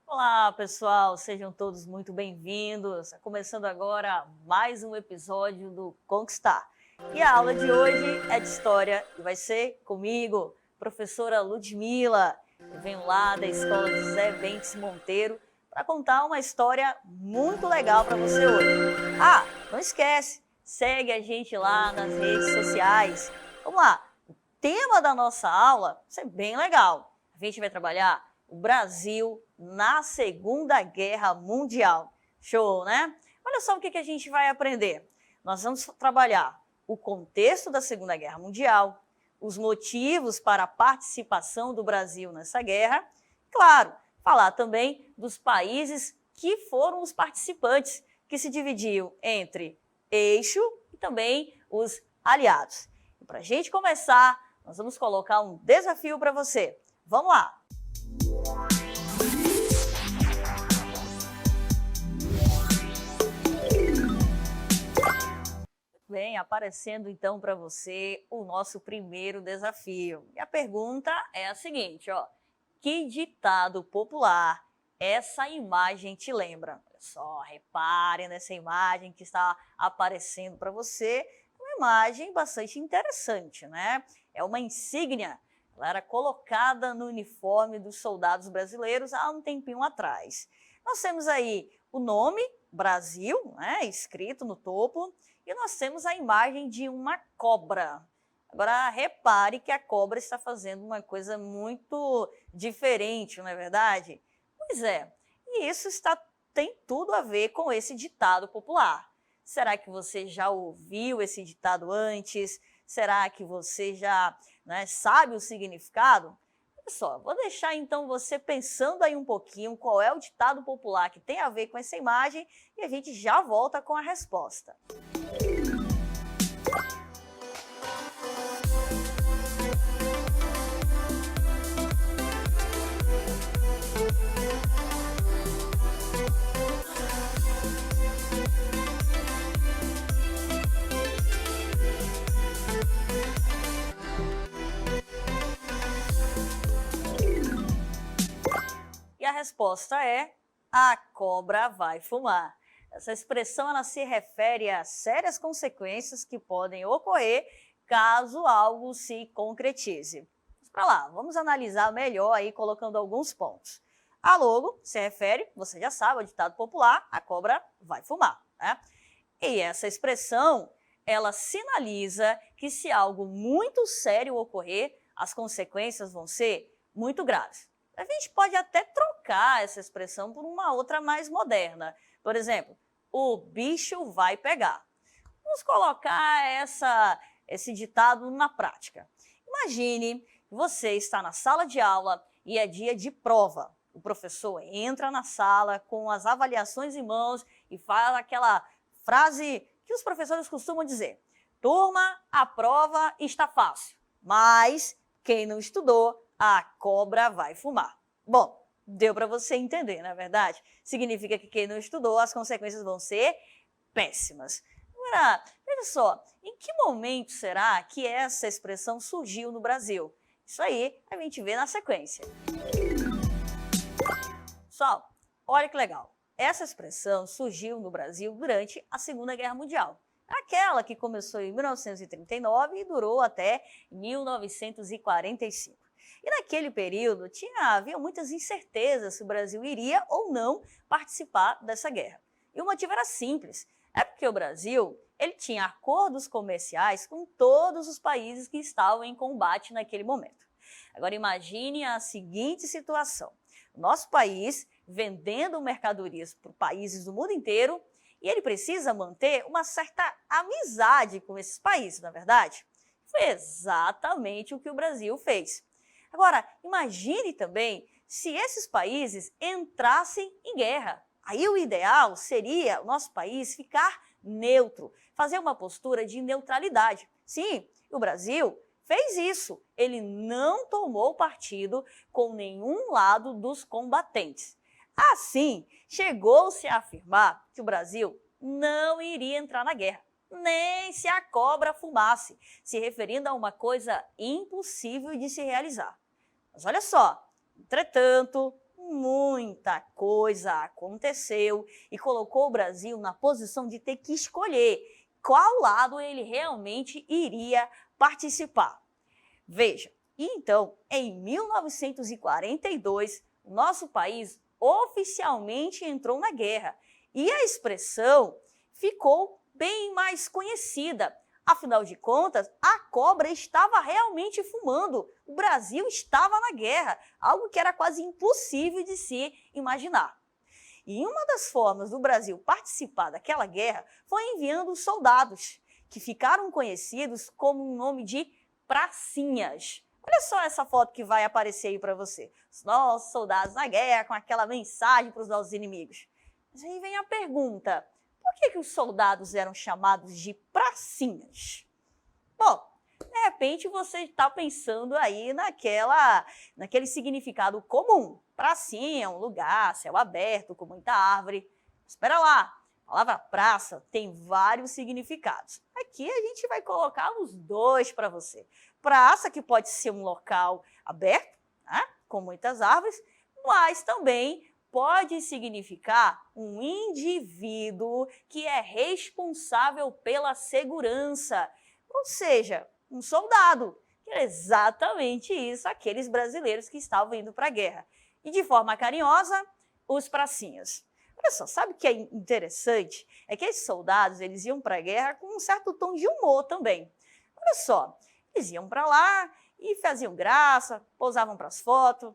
Olá, pessoal, sejam todos muito bem-vindos. Começando agora mais um episódio do Conquistar. E a aula de hoje é de história e vai ser comigo, professora Ludmila. Eu venho lá da Escola José Bentes Monteiro para contar uma história muito legal para você hoje. Ah, não esquece, segue a gente lá nas redes sociais. Vamos lá, o tema da nossa aula vai ser bem legal. A gente vai trabalhar o Brasil na Segunda Guerra Mundial. Show, né? Olha só o que a gente vai aprender. Nós vamos trabalhar o contexto da Segunda Guerra Mundial, os motivos para a participação do Brasil nessa guerra, claro, falar também dos países que foram os participantes, que se dividiam entre eixo e também os aliados. E para a gente começar, nós vamos colocar um desafio para você. Vamos lá! Bem, aparecendo então para você o nosso primeiro desafio. E a pergunta é a seguinte, ó. Que ditado popular essa imagem te lembra? Olha só, repare nessa imagem que está aparecendo para você. Uma imagem bastante interessante, né? É uma insígnia. Ela era colocada no uniforme dos soldados brasileiros há um tempinho atrás. Nós temos aí o nome Brasil, né, escrito no topo, e nós temos a imagem de uma cobra. Agora, repare que a cobra está fazendo uma coisa muito diferente, não é verdade? Pois é, e isso tem tudo a ver com esse ditado popular. Será que você já ouviu esse ditado antes? Será que você já sabe o significado? Olha só, vou deixar então você pensando aí um pouquinho qual é o ditado popular que tem a ver com essa imagem e a gente já volta com a resposta. A resposta é: a cobra vai fumar. Essa expressão ela se refere a sérias consequências que podem ocorrer caso algo se concretize. Mas para lá, vamos analisar melhor aí colocando alguns pontos. A logo se refere, você já sabe, ao ditado popular: a cobra vai fumar, né? E essa expressão, ela sinaliza que se algo muito sério ocorrer, as consequências vão ser muito graves. A gente pode até trocar essa expressão por uma outra mais moderna. Por exemplo, o bicho vai pegar. Vamos colocar esse ditado na prática. Imagine que você está na sala de aula e é dia de prova. O professor entra na sala com as avaliações em mãos e fala aquela frase que os professores costumam dizer: turma, a prova está fácil, mas quem não estudou, a cobra vai fumar. Bom, deu para você entender, não é verdade? Significa que quem não estudou, as consequências vão ser péssimas. Agora, veja só, em que momento será que essa expressão surgiu no Brasil? Isso aí a gente vê na sequência. Pessoal, olha que legal. Essa expressão surgiu no Brasil durante a Segunda Guerra Mundial. Aquela que começou em 1939 e durou até 1945. E naquele período havia muitas incertezas se o Brasil iria ou não participar dessa guerra. E o motivo era simples, é porque o Brasil ele tinha acordos comerciais com todos os países que estavam em combate naquele momento. Agora imagine a seguinte situação: o nosso país vendendo mercadorias para países do mundo inteiro e ele precisa manter uma certa amizade com esses países, não é verdade? Foi exatamente o que o Brasil fez. Agora, imagine também se esses países entrassem em guerra. Aí o ideal seria o nosso país ficar neutro, fazer uma postura de neutralidade. Sim, o Brasil fez isso. Ele não tomou partido com nenhum lado dos combatentes. Assim, chegou-se a afirmar que o Brasil não iria entrar na guerra, nem se a cobra fumasse, se referindo a uma coisa impossível de se realizar. Mas olha só, entretanto, muita coisa aconteceu e colocou o Brasil na posição de ter que escolher qual lado ele realmente iria participar. Veja, então, em 1942, o nosso país oficialmente entrou na guerra e a expressão ficou bem mais conhecida. Afinal de contas, a cobra estava realmente fumando. O Brasil estava na guerra, algo que era quase impossível de se imaginar. E uma das formas do Brasil participar daquela guerra foi enviando soldados, que ficaram conhecidos como um nome de pracinhas. Olha só essa foto que vai aparecer aí para você. Os nossos soldados na guerra com aquela mensagem para os nossos inimigos. Mas aí vem a pergunta, por que os soldados eram chamados de pracinhas? Bom, de repente você está pensando aí naquele significado comum. Pracinha, um lugar, céu aberto, com muita árvore. Espera lá, a palavra praça tem vários significados. Aqui a gente vai colocar os dois para você. Praça, que pode ser um local aberto, né, com muitas árvores, mas também pode significar um indivíduo que é responsável pela segurança, ou seja, um soldado, que é exatamente isso, aqueles brasileiros que estavam indo para a guerra. E de forma carinhosa, os pracinhas. Olha só, sabe o que é interessante? É que esses soldados eles iam para a guerra com um certo tom de humor também. Olha só, eles iam para lá e faziam graça, pousavam para as fotos.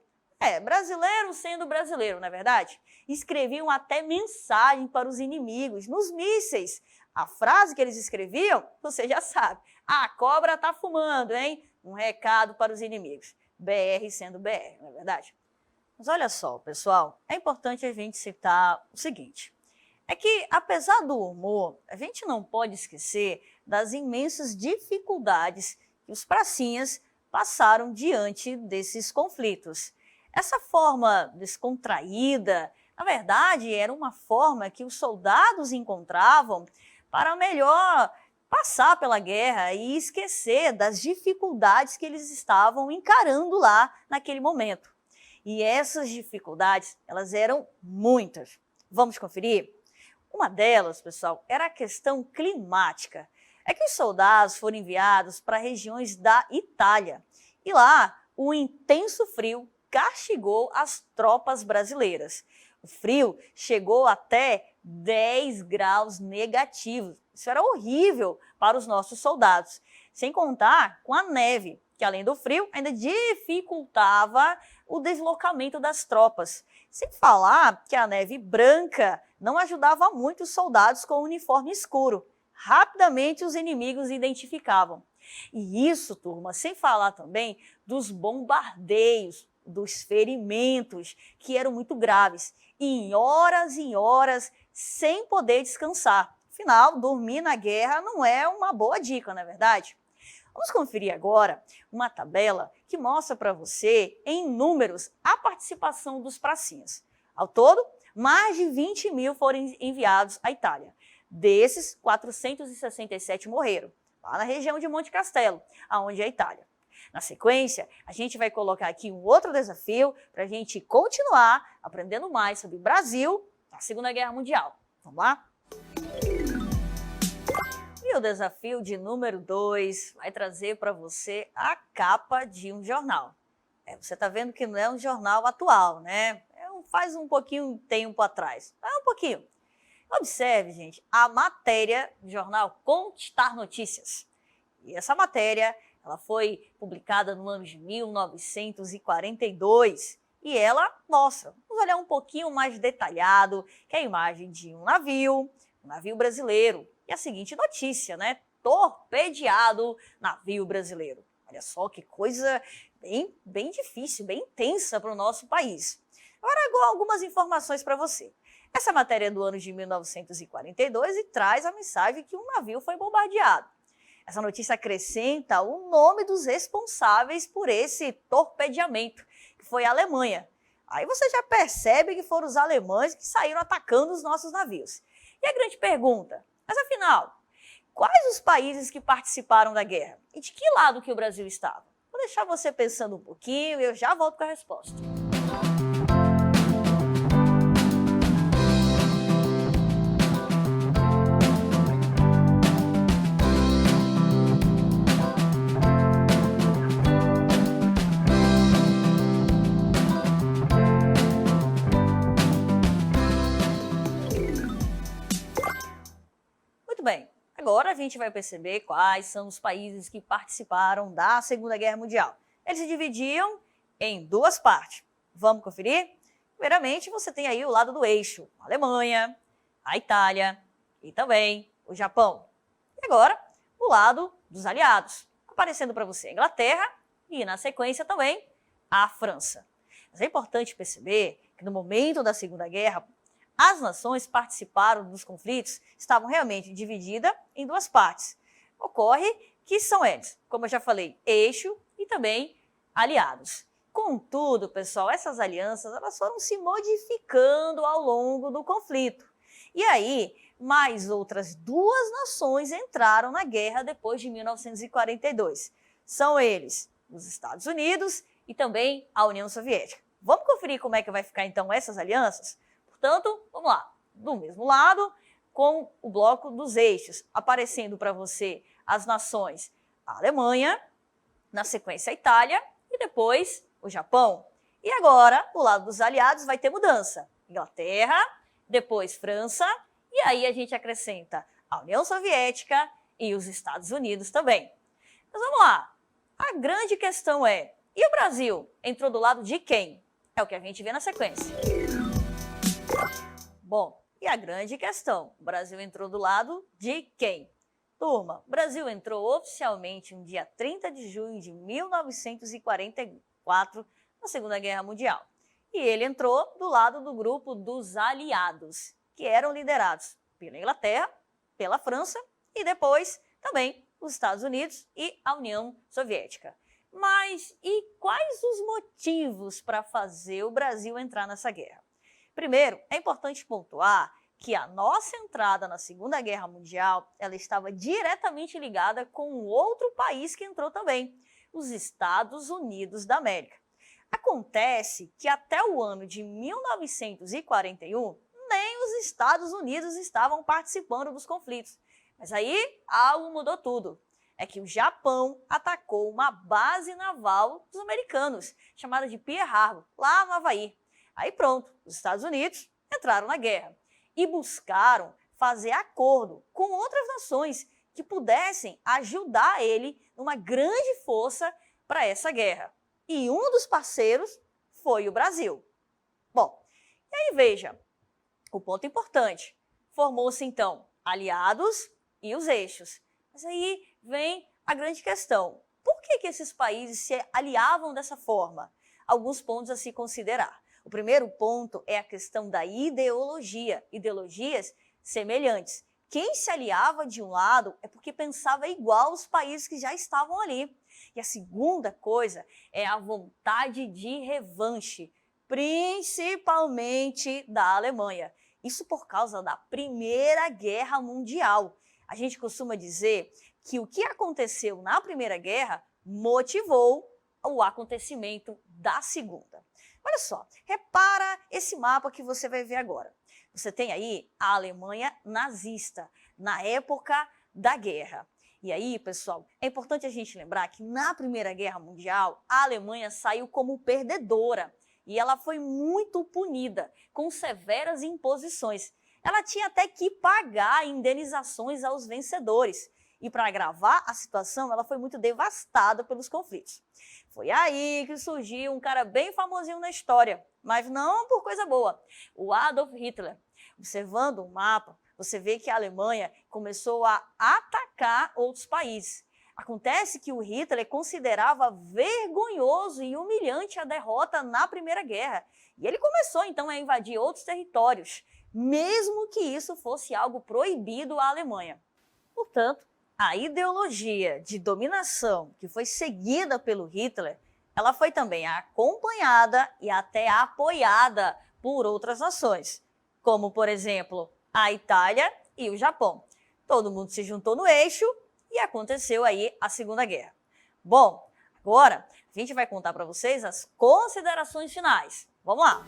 Brasileiro sendo brasileiro, não é verdade? Escreviam até mensagem para os inimigos, nos mísseis. A frase que eles escreviam, você já sabe. A cobra tá fumando, hein? Um recado para os inimigos. BR sendo BR, não é verdade? Mas olha só, pessoal, é importante a gente citar o seguinte. É que, apesar do humor, a gente não pode esquecer das imensas dificuldades que os pracinhas passaram diante desses conflitos. Essa forma descontraída, na verdade, era uma forma que os soldados encontravam para melhor passar pela guerra e esquecer das dificuldades que eles estavam encarando lá naquele momento. E essas dificuldades, elas eram muitas. Vamos conferir? Uma delas, pessoal, era a questão climática. É que os soldados foram enviados para regiões da Itália. E lá, o intenso frio castigou as tropas brasileiras. O frio chegou até 10 graus negativos. Isso era horrível para os nossos soldados. Sem contar com a neve, que além do frio, ainda dificultava o deslocamento das tropas. Sem falar que a neve branca não ajudava muito os soldados com o uniforme escuro. Rapidamente os inimigos identificavam. E isso, turma, sem falar também dos bombardeios, dos ferimentos, que eram muito graves, em horas, sem poder descansar. Afinal, dormir na guerra não é uma boa dica, não é verdade? Vamos conferir agora uma tabela que mostra para você, em números, a participação dos pracinhas. Ao todo, mais de 20 mil foram enviados à Itália. Desses, 467 morreram, lá na região de Monte Castelo, aonde é a Itália. Na sequência, a gente vai colocar aqui um outro desafio para a gente continuar aprendendo mais sobre o Brasil na Segunda Guerra Mundial. Vamos lá? E o desafio de número 2 vai trazer para você a capa de um jornal. Você está vendo que não é um jornal atual, né? Faz um pouquinho de tempo atrás. Um pouquinho. Observe, gente, a matéria do jornal Conquistar Notícias. E essa matéria ela foi publicada no ano de 1942 e ela mostra, vamos olhar um pouquinho mais detalhado, que é a imagem de um navio brasileiro. E a seguinte notícia, né? Torpedeado navio brasileiro. Olha só que coisa bem difícil, bem tensa para o nosso país. Agora, algumas informações para você. Essa matéria é do ano de 1942 e traz a mensagem que um navio foi bombardeado. Essa notícia acrescenta o nome dos responsáveis por esse torpedeamento, que foi a Alemanha. Aí você já percebe que foram os alemães que saíram atacando os nossos navios. E a grande pergunta, mas afinal, quais os países que participaram da guerra? E de que lado que o Brasil estava? Vou deixar você pensando um pouquinho e eu já volto com a resposta. Muito bem, agora a gente vai perceber quais são os países que participaram da Segunda Guerra Mundial. Eles se dividiam em duas partes. Vamos conferir? Primeiramente, você tem aí o lado do eixo, a Alemanha, a Itália e também o Japão. E agora, o lado dos aliados, aparecendo para você a Inglaterra e, na sequência, também a França. Mas é importante perceber que no momento da Segunda Guerra, as nações que participaram dos conflitos estavam realmente divididas em duas partes. Ocorre que são eles, como eu já falei, eixo e também aliados. Contudo, pessoal, essas alianças elas foram se modificando ao longo do conflito. E aí, mais outras duas nações entraram na guerra depois de 1942. São eles os Estados Unidos e também a União Soviética. Vamos conferir como é que vai ficar então essas alianças? Portanto, vamos lá, do mesmo lado, com o bloco dos eixos, aparecendo para você as nações, a Alemanha, na sequência a Itália e depois o Japão. E agora, do lado dos aliados, vai ter mudança. Inglaterra, depois França, e aí a gente acrescenta a União Soviética e os Estados Unidos também. Mas vamos lá, a grande questão é, e o Brasil entrou do lado de quem? É o que a gente vê na sequência. Bom, e a grande questão, o Brasil entrou do lado de quem? Turma, o Brasil entrou oficialmente no dia 30 de junho de 1944, na Segunda Guerra Mundial. E ele entrou do lado do grupo dos aliados, que eram liderados pela Inglaterra, pela França e depois também os Estados Unidos e a União Soviética. Mas e quais os motivos para fazer o Brasil entrar nessa guerra? Primeiro, é importante pontuar que a nossa entrada na Segunda Guerra Mundial ela estava diretamente ligada com outro país que entrou também, os Estados Unidos da América. Acontece que até o ano de 1941, nem os Estados Unidos estavam participando dos conflitos. Mas aí algo mudou tudo. É que o Japão atacou uma base naval dos americanos, chamada de Pearl Harbor, lá no Havaí. Aí pronto, os Estados Unidos entraram na guerra e buscaram fazer acordo com outras nações que pudessem ajudar ele numa grande força para essa guerra. E um dos parceiros foi o Brasil. Bom, e aí veja, o ponto importante, formou-se então aliados e os eixos. Mas aí vem a grande questão, por que esses países se aliavam dessa forma? Alguns pontos a se considerar. O primeiro ponto é a questão da ideologia, ideologias semelhantes. Quem se aliava de um lado é porque pensava igual os países que já estavam ali. E a segunda coisa é a vontade de revanche, principalmente da Alemanha. Isso por causa da Primeira Guerra Mundial. A gente costuma dizer que o que aconteceu na Primeira Guerra motivou o acontecimento da Segunda. Olha só, repara esse mapa que você vai ver agora. Você tem aí a Alemanha nazista, na época da guerra. E aí, pessoal, é importante a gente lembrar que na Primeira Guerra Mundial, a Alemanha saiu como perdedora e ela foi muito punida, com severas imposições. Ela tinha até que pagar indenizações aos vencedores. E para agravar a situação, ela foi muito devastada pelos conflitos. Foi aí que surgiu um cara bem famosinho na história, mas não por coisa boa, o Adolf Hitler. Observando o mapa, você vê que a Alemanha começou a atacar outros países. Acontece que o Hitler considerava vergonhoso e humilhante a derrota na Primeira Guerra. E ele começou então a invadir outros territórios, mesmo que isso fosse algo proibido à Alemanha. Portanto, a ideologia de dominação que foi seguida pelo Hitler, ela foi também acompanhada e até apoiada por outras nações, como, por exemplo, a Itália e o Japão. Todo mundo se juntou no eixo e aconteceu aí a Segunda Guerra. Bom, agora a gente vai contar para vocês as considerações finais. Vamos lá!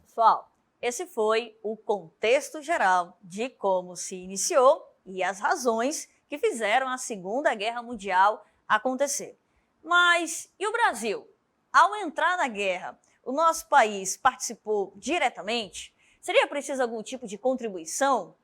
Pessoal, esse foi o contexto geral de como se iniciou e as razões que fizeram a Segunda Guerra Mundial acontecer. Mas e o Brasil? Ao entrar na guerra, o nosso país participou diretamente? Seria preciso algum tipo de contribuição?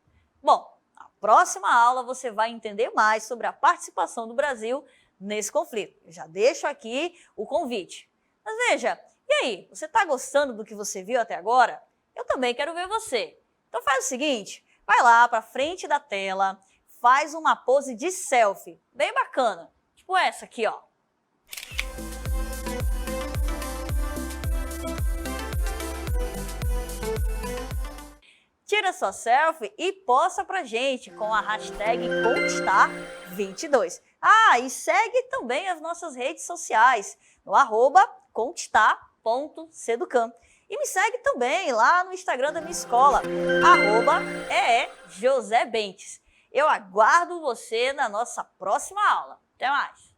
Bom, na próxima aula você vai entender mais sobre a participação do Brasil nesse conflito. Eu já deixo aqui o convite. Mas veja, e aí, você está gostando do que você viu até agora? Eu também quero ver você. Então faz o seguinte, vai lá para frente da tela, faz uma pose de selfie, bem bacana, tipo essa aqui, ó. Tira sua selfie e posta pra gente com a hashtag Conquistar22. Ah, e segue também as nossas redes sociais no @conquistar.seducam. E me segue também lá no Instagram da minha escola, @eejosebentes. Eu aguardo você na nossa próxima aula. Até mais!